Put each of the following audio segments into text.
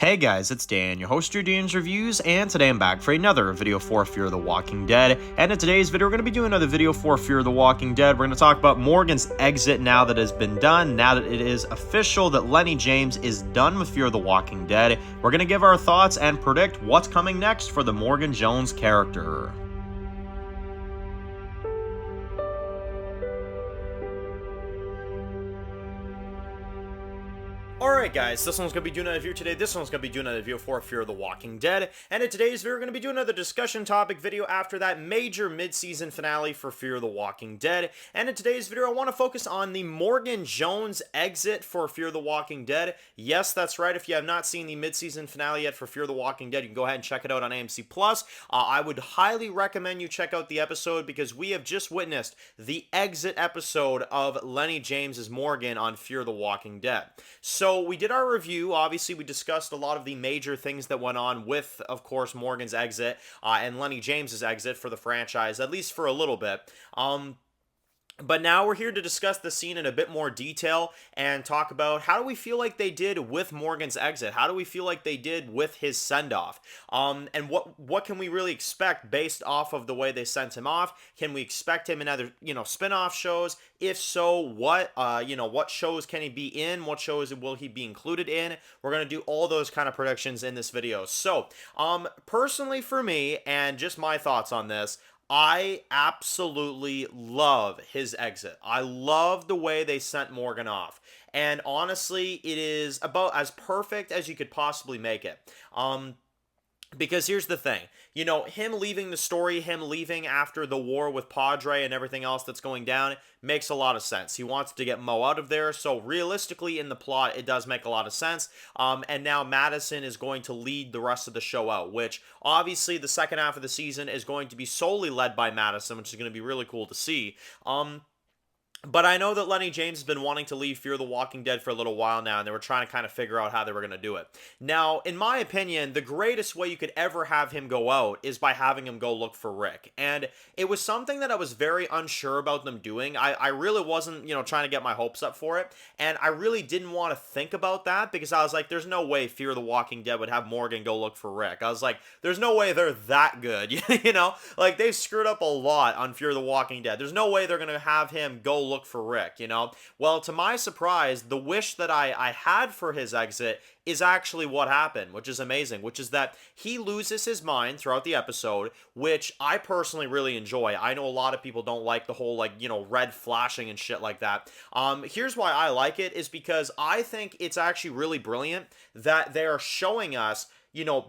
Hey guys, it's Dan, your host of Dan's Reviews, and today I'm back for another video for Fear the Walking Dead. And in today's video, we're going to be doing another video for Fear the Walking Dead. We're going to talk about Morgan's exit now that it has been done, now that it is official that Lenny James is done with Fear the Walking Dead. We're going to give our thoughts and predict what's coming next for the Morgan Jones character. Alright guys, this one's going to be doing another video today. This one's going to be doing another video for Fear the Walking Dead. And in today's video, we're going to be doing another discussion topic video after that major mid-season finale for Fear the Walking Dead. And in today's video, I want to focus on the Morgan Jones exit for Fear the Walking Dead. Yes, that's right. If you have not seen the mid-season finale yet for Fear the Walking Dead, you can go ahead and check it out on AMC+. I would highly recommend you check out the episode because we have just witnessed the exit episode of Lenny James's Morgan on Fear the Walking Dead. So we did our review. Obviously, we discussed a lot of the major things that went on with, of course, Morgan's exit and Lenny James's exit for the franchise, at least for a little bit. But now we're here to discuss the scene in a bit more detail and talk about how do we feel like they did with Morgan's exit? How do we feel like they did with his send-off? And what can we really expect based off of the way they sent him off? Can we expect him in other, spin-off shows? If so, what shows can he be in? What shows will he be included in? We're going to do all those kind of predictions in this video. So, personally for me, and just my thoughts on this, I absolutely love his exit. I love the way they sent Morgan off. And honestly, it is about as perfect as you could possibly make it. Because here's the thing, him leaving the story, him leaving after the war with Padre and everything else that's going down, makes a lot of sense. He wants to get Mo out of there, so realistically in the plot, it does make a lot of sense. And now Madison is going to lead the rest of the show out, which obviously the second half of the season is going to be solely led by Madison, which is going to be really cool to see. But I know that Lenny James has been wanting to leave Fear the Walking Dead for a little while now, and they were trying to kind of figure out how they were going to do it. Now, in my opinion, the greatest way you could ever have him go out is by having him go look for Rick. And it was something that I was very unsure about them doing. I really wasn't, trying to get my hopes up for it. And I really didn't want to think about that because I was like, there's no way Fear the Walking Dead would have Morgan go look for Rick. I was like, there's no way they're that good, Like, they've screwed up a lot on Fear the Walking Dead. There's no way they're going to have him go look for Rick, Well, to my surprise, the wish that I had for his exit is actually what happened, which is amazing, which is that he loses his mind throughout the episode, which I personally really enjoy. I know a lot of people don't like the whole, red flashing and shit like that. Here's why I like it, is because I think it's actually really brilliant that they are showing us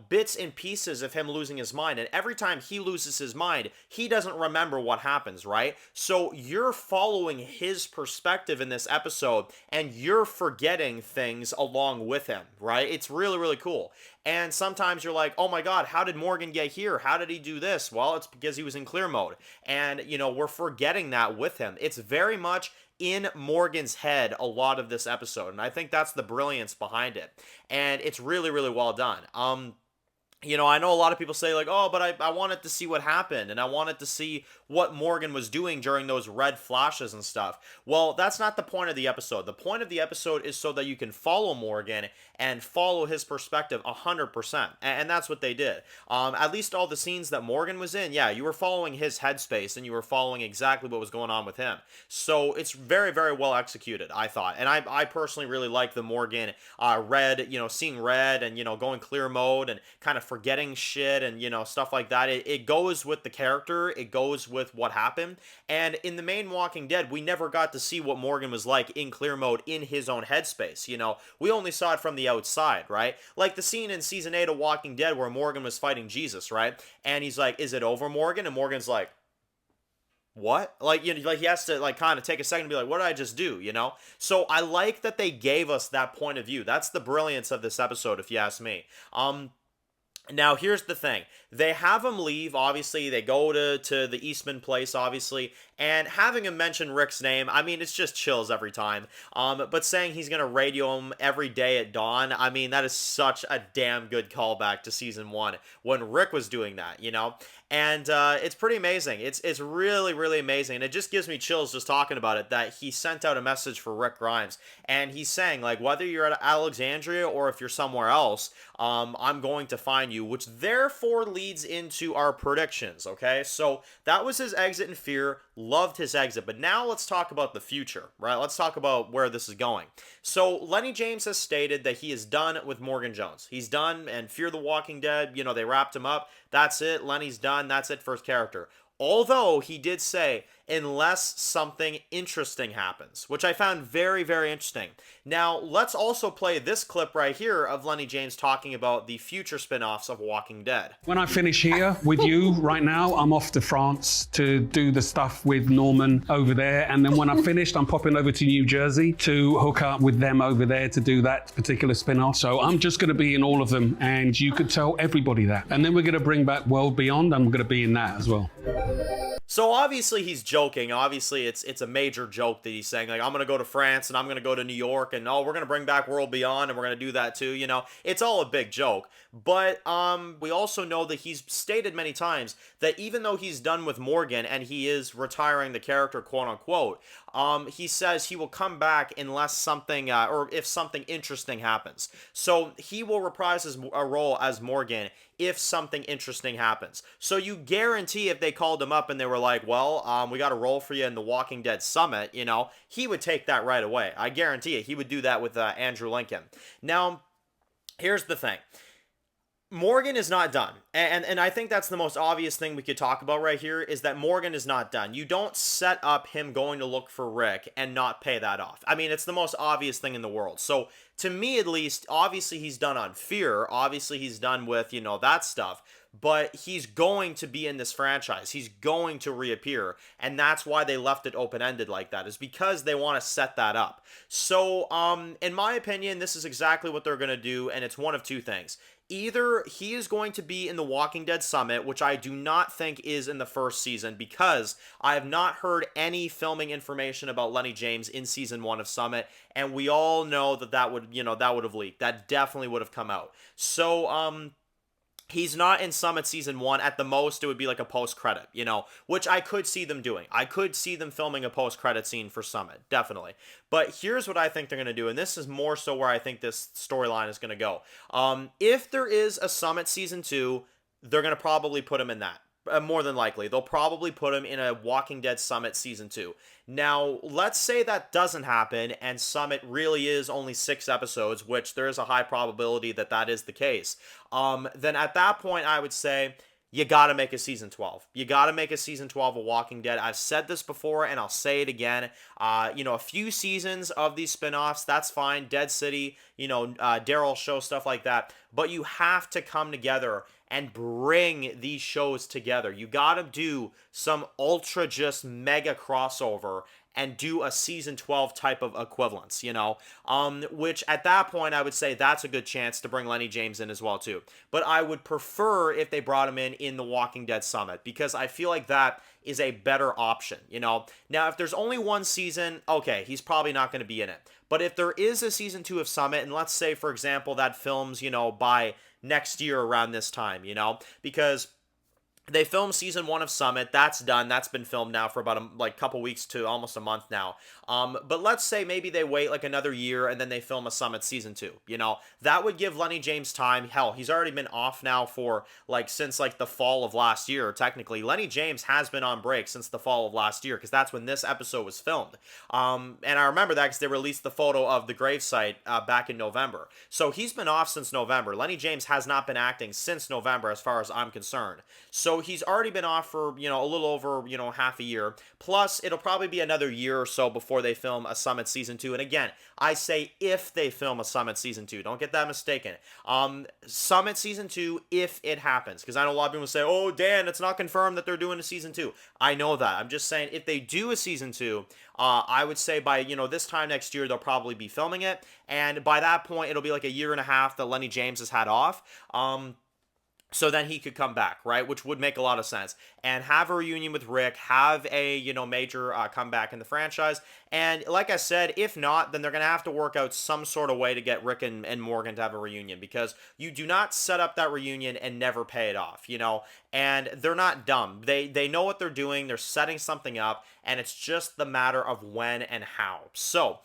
bits and pieces of him losing his mind. And every time he loses his mind, he doesn't remember what happens, right? So you're following his perspective in this episode, and you're forgetting things along with him, right? It's really, really cool. And sometimes you're like, oh my God, how did Morgan get here? How did he do this? Well, it's because he was in clear mode. And, we're forgetting that with him. It's very much in Morgan's head a lot of this episode, and I think that's the brilliance behind it, and it's really, really well done. I know a lot of people say oh, but I wanted to see what happened, and I wanted to see what Morgan was doing during those red flashes and stuff. Well, that's not the point of the episode. The point of the episode is so that you can follow Morgan and follow his perspective 100%, and that's what they did. At least all the scenes that Morgan was in, yeah, you were following his headspace, and you were following exactly what was going on with him. So it's very, very well executed, I thought, and I personally really like the Morgan red, seeing red and, going clear mode and kind of forgetting shit and, stuff like that. It goes with the character. It goes with what happened. And in the main Walking Dead, we never got to see what Morgan was like in clear mode in his own headspace. We only saw it from the outside, right? Like the scene in season 8 of Walking Dead where Morgan was fighting Jesus, right? And he's like, is it over, Morgan? And Morgan's like, what? He has to kind of take a second to be like, what did I just do? So I like that they gave us that point of view. That's the brilliance of this episode, if you ask me. Now, here's the thing. They have him leave, obviously. They go to the Eastman place, obviously. And having him mention Rick's name, I mean, it's just chills every time. But saying he's going to radio him every day at dawn, I mean, that is such a damn good callback to season one when Rick was doing that, you know? And it's pretty amazing. It's really, really amazing. And it just gives me chills just talking about it that he sent out a message for Rick Grimes. And he's saying, like, whether you're at Alexandria or if you're somewhere else, I'm going to find you, which therefore leads into our predictions, okay? So that was his exit in Fear. Loved his exit. But now let's talk about the future, right? Let's talk about where this is going. So Lenny James has stated that he is done with Morgan Jones. He's done, and Fear the Walking Dead, you know, they wrapped him up. That's it. Lenny's done. That's it for his character. Although he did say, unless something interesting happens, which I found very, very interesting. Now, let's also play this clip right here of Lenny James talking about the future spin-offs of Walking Dead. When I finish here with you right now, I'm off to France to do the stuff with Norman over there. And then when I'm finished, I'm popping over to New Jersey to hook up with them over there to do that particular spin-off. So I'm just going to be in all of them. And you could tell everybody that. And then we're going to bring back World Beyond. I'm going to be in that as well. So obviously he's joking. Obviously it's a major joke that he's saying, like, I'm going to go to France and I'm going to go to New York and we're going to bring back World Beyond and we're going to do that too, you know. It's all a big joke. But we also know that he's stated many times that even though he's done with Morgan and he is retiring the character, quote unquote, he says he will come back unless something or if something interesting happens. So he will reprise his role as Morgan if something interesting happens. So you guarantee if they called him up and they were like, well, we got a role for you in the Walking Dead Summit, you know, he would take that right away. I guarantee it. He would do that with Andrew Lincoln. Now, here's the thing. Morgan is not done. And I think that's the most obvious thing we could talk about right here is that Morgan is not done. You don't set up him going to look for Rick and not pay that off. I mean, it's the most obvious thing in the world. So to me, at least, obviously he's done on Fear. Obviously he's done with, you know, that stuff. But he's going to be in this franchise. He's going to reappear. And that's why they left it open-ended like that, is because they want to set that up. So, in my opinion, this is exactly what they're going to do, and it's one of two things. Either he is going to be in the Walking Dead Summit, which I do not think is in the first season, because I have not heard any filming information about Lenny James in season 1 of Summit, and we all know that that would have leaked. That definitely would have come out. So, he's not in Summit Season 1. At the most, it would be like a post-credit, you know, which I could see them doing. I could see them filming a post-credit scene for Summit, definitely. But here's what I think they're going to do, and this is more so where I think this storyline is going to go. If there is a Summit Season 2, they're going to probably put him in that. More than likely. They'll probably put him in a Walking Dead Summit Season 2. Now, let's say that doesn't happen and Summit really is only 6 episodes, which there is a high probability that that is the case. Then at that point, I would say you got to make a Season 12. You got to make a Season 12 of Walking Dead. I've said this before, and I'll say it again. You know, a few seasons of these spinoffs, that's fine. Dead City, you know, Daryl Show, stuff like that. But you have to come together and bring these shows together. You got to do some ultra just mega crossover and do a season 12 type of equivalence, you know, which at that point I would say that's a good chance to bring Lenny James in as well too. But I would prefer if they brought him in the Walking Dead Summit, because I feel like that is a better option, you know. Now, if there's only one season, okay, he's probably not going to be in it. But if there is a season 2 of Summit, and let's say, for example, that films, you know, by next year around this time, you know, because they filmed season 1 of Summit. That's done. That's been filmed now for about a couple weeks to almost a month now. But let's say maybe they wait like another year and then they film a Summit season 2. You know, that would give Lenny James time. Hell, he's already been off now for since the fall of last year. Technically, Lenny James has been on break since the fall of last year, because that's when this episode was filmed. And I remember that because they released the photo of the gravesite back in November. So he's been off since November. Lenny James has not been acting since November, as far as I'm concerned. So he's already been off for, you know, a little over, you know, half a year. Plus, it'll probably be another year or so before they film a Summit Season 2. And again, I say if they film a Summit Season 2. Don't get that mistaken. Summit Season 2, if it happens. Because I know a lot of people say, oh, Dan, it's not confirmed that they're doing a Season 2. I know that. I'm just saying, if they do a Season 2, I would say by, you know, this time next year, they'll probably be filming it. And by that point, it'll be like a year and a half that Lenny James has had off. so then he could come back, right? Which would make a lot of sense. And have a reunion with Rick, have a, major comeback in the franchise. And like I said, if not, then they're going to have to work out some sort of way to get Rick and Morgan to have a reunion, because you do not set up that reunion and never pay it off, And they're not dumb. They know what they're doing. They're setting something up, and it's just the matter of when and how. So,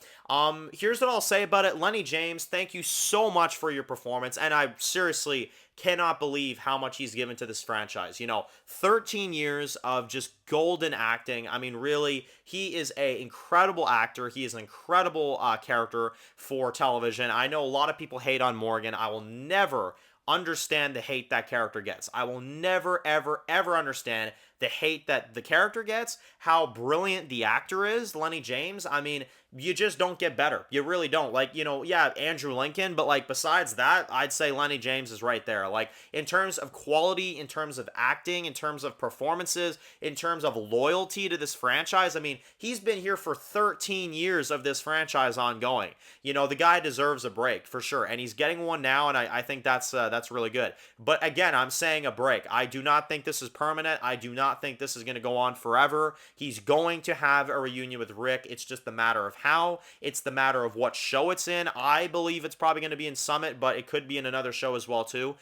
here's what I'll say about it. Lenny James, thank you so much for your performance, and I seriously cannot believe how much he's given to this franchise. 13 years of just golden acting. I mean, really, he is an incredible actor. He is an incredible character for television. I know a lot of people hate on Morgan. I will never understand the hate that character gets. I will never, ever, ever understand the hate that the character gets, how brilliant the actor is, Lenny James. I mean, you just don't get better. You really don't. Like, yeah, Andrew Lincoln, but like besides that, I'd say Lenny James is right there. Like in terms of quality, in terms of acting, in terms of performances, in terms of loyalty to this franchise. I mean, he's been here for 13 years of this franchise ongoing. The guy deserves a break for sure, and he's getting one now, and I think that's really good. But again, I'm saying a break. I do not think this is permanent. I do not think this is going to go on forever. He's going to have a reunion with Rick. It's just a matter of how. It's the matter of what show it's in. I believe it's probably going to be in Summit, but it could be in another show as well too.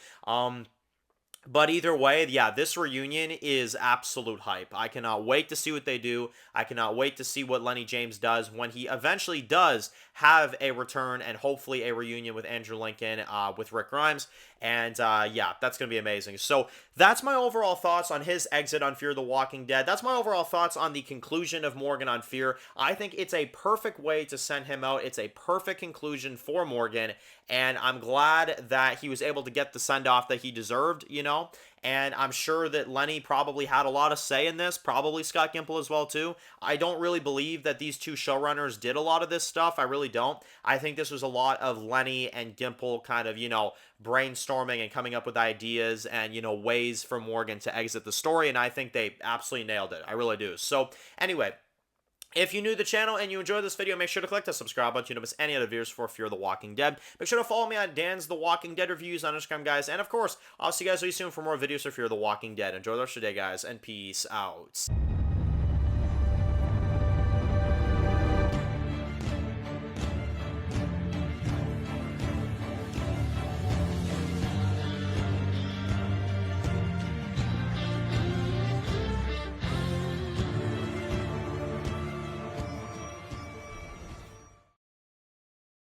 But either way, yeah, this reunion is absolute hype. I cannot wait to see what they do. I cannot wait to see what Lenny James does when he eventually does have a return and hopefully a reunion with Andrew Lincoln, with Rick Grimes. And yeah, that's going to be amazing. So that's my overall thoughts on his exit on Fear the Walking Dead. That's my overall thoughts on the conclusion of Morgan on Fear. I think it's a perfect way to send him out. It's a perfect conclusion for Morgan. And I'm glad that he was able to get the send-off that he deserved, And I'm sure that Lenny probably had a lot of say in this, probably Scott Gimple as well too. I don't really believe that these two showrunners did a lot of this stuff. I really don't. I think this was a lot of Lenny and Gimple kind of, brainstorming and coming up with ideas and, ways for Morgan to exit the story. And I think they absolutely nailed it. I really do. So anyway, if you're new to the channel and you enjoyed this video, make sure to click the subscribe button so you don't miss any other videos for Fear the Walking Dead. Make sure to follow me on Dan's The Walking Dead Reviews on Instagram, guys. And of course, I'll see you guys really soon for more videos for Fear the Walking Dead. Enjoy the rest of your day, guys, and peace out.